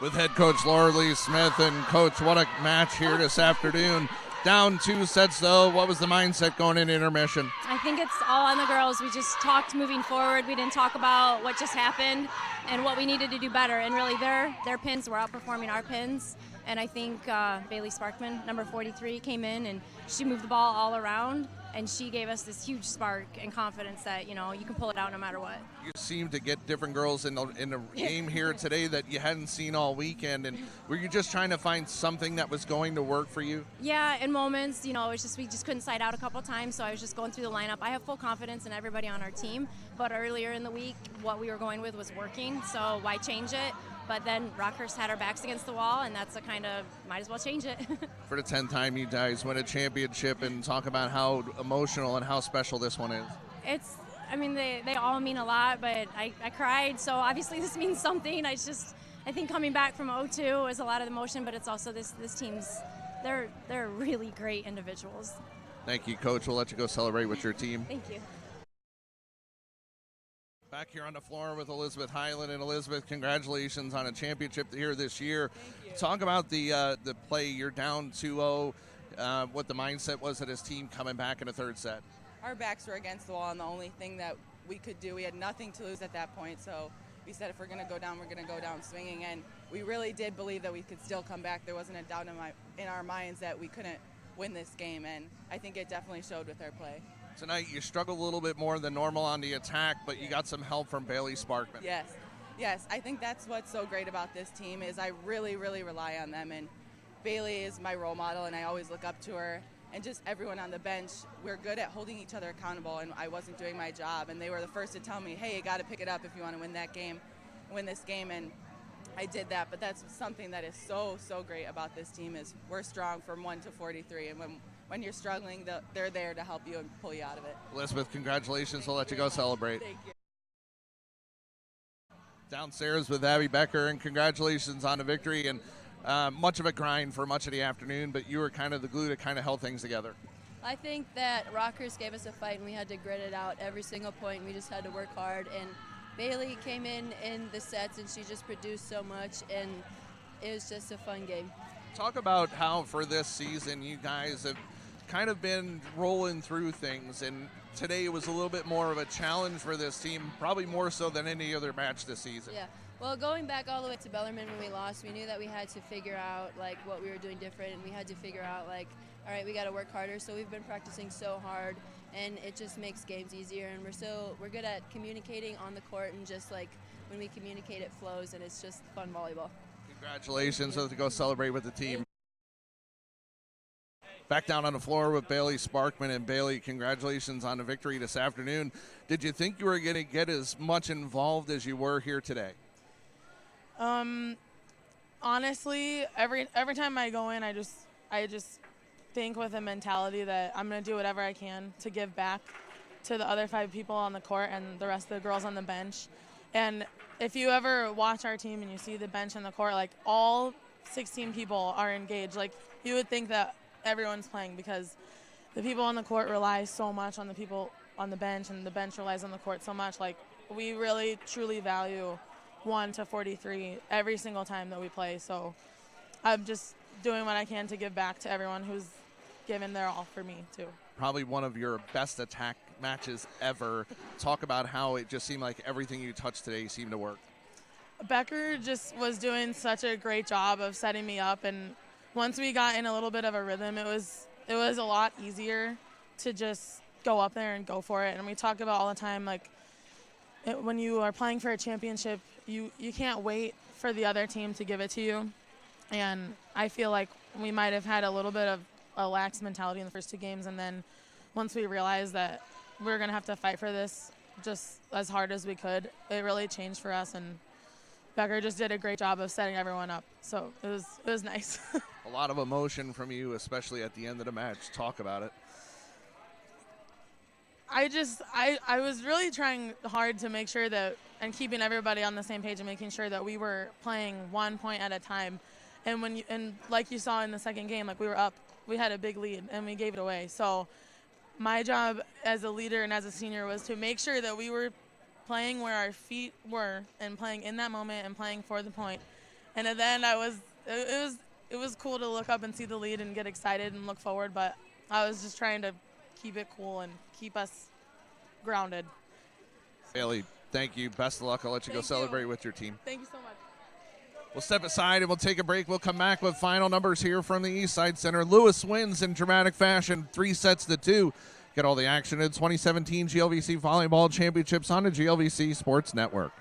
With head coach Lorelee Smith. And coach, what a match here this afternoon. Down 2 sets though. What was the mindset going into intermission? I think it's all on the girls. We just talked moving forward. We didn't talk about what just happened and what we needed to do better. And really their pins were outperforming our pins. And I think Bailey Sparkman, number 43, came in and she moved the ball all around. And she gave us this huge spark and confidence that, you know, you can pull it out no matter what. You seem to get different girls in the game here today that you hadn't seen all weekend. And were you just trying to find something that was going to work for you? Yeah, in moments, you know, it was just we just couldn't side out a couple times. So I was just going through the lineup. I have full confidence in everybody on our team. But earlier in the week, what we were going with was working. So why change it? But then Rockhurst had our backs against the wall, and that's a kind of, might as well change it. For the 10th time you guys win a championship, and talk about how emotional and how special this one is. I mean, they all mean a lot, but I cried, so obviously this means something. I think coming back from 0-2 is a lot of emotion, but it's also this team's, they're really great individuals. Thank you, Coach. We'll let you go celebrate with your team. Thank you. Back here on the floor with Elizabeth Hyland. And Elizabeth, congratulations on a championship here this year. Thank you. Talk about the play. You're down 2-0. What the mindset was of this team coming back in the third set. Our backs were against the wall, and the only thing that we could do, we had nothing to lose at that point. So we said if we're going to go down, we're going to go down swinging. And we really did believe that we could still come back. There wasn't a doubt in our minds that we couldn't win this game, and I think it definitely showed with our play. Tonight you struggled a little bit more than normal on the attack, but you got some help from Bailey Sparkman. Yes, I think that's what's so great about this team is I really, really rely on them. And Bailey is my role model, and I always look up to her. And just everyone on the bench, we're good at holding each other accountable, and I wasn't doing my job. And they were the first to tell me, hey, you got to pick it up if you want to win this game. And I did that, but that's something that is so, so great about this team is we're strong from 1 to 43. And when you're struggling, they're there to help you and pull you out of it. Elizabeth, congratulations. We'll let you go celebrate. Thank you. Downstairs with Abby Becker, and congratulations on the victory. And much of a grind for much of the afternoon, but you were kind of the glue to kind of held things together. I think that Rockhurst gave us a fight, and we had to grit it out every single point. We just had to work hard, and Bailey came in the sets, and she just produced so much, and it was just a fun game. Talk about how for this season you guys have kind of been rolling through things, and today was a little bit more of a challenge for this team, probably more so than any other match this season. Yeah. Well, going back all the way to Bellarmine when we lost, we knew that we had to figure out like what we were doing different, and we had to figure out like, all right, we got to work harder. So we've been practicing so hard, and it just makes games easier. And we're good at communicating on the court, and just like when we communicate, it flows, and it's just fun volleyball. Congratulations. Let's go celebrate with the team. Back down on the floor with Bailey Sparkman. And Bailey, congratulations on the victory this afternoon. Did you think you were going to get as much involved as you were here today? Honestly, every time I go in, I just think with a mentality that I'm going to do whatever I can to give back to the other 5 people on the court and the rest of the girls on the bench. And if you ever watch our team and you see the bench and the court, like all 16 people are engaged. Like you would think that everyone's playing because the people on the court rely so much on the people on the bench, and the bench relies on the court so much. Like we really truly value 1 to 43 every single time that we play. So I'm just doing what I can to give back to everyone who's given their all for me too. Probably one of your best attack matches ever. Talk about how it just seemed like everything you touched today seemed to work. Becker just was doing such a great job of setting me up, and once we got in a little bit of a rhythm, it was a lot easier to just go up there and go for it. And we talk about all the time, like when you are playing for a championship, you can't wait for the other team to give it to you. And I feel like we might have had a little bit of a lax mentality in the first 2 games, and then once we realized that we were going to have to fight for this just as hard as we could, it really changed for us, and Becker just did a great job of setting everyone up. So it was nice. A lot of emotion from you, especially at the end of the match. Talk about it. I was really trying hard to make sure that, and keeping everybody on the same page and making sure that we were playing 1 point at a time. And like you saw in the second game, like we were up, we had a big lead and we gave it away. So my job as a leader and as a senior was to make sure that we were playing where our feet were and playing in that moment and playing for the point. And at the end, it was cool to look up and see the lead and get excited and look forward, but I was just trying to keep it cool and keep us grounded. Bailey, thank you. Best of luck. I'll let you go celebrate with your team. Thank you so much. We'll step aside and we'll take a break. We'll come back with final numbers here from the East Side Center. Lewis wins in dramatic fashion, 3-2. Get all the action in 2017 GLVC Volleyball Championships on the GLVC Sports Network.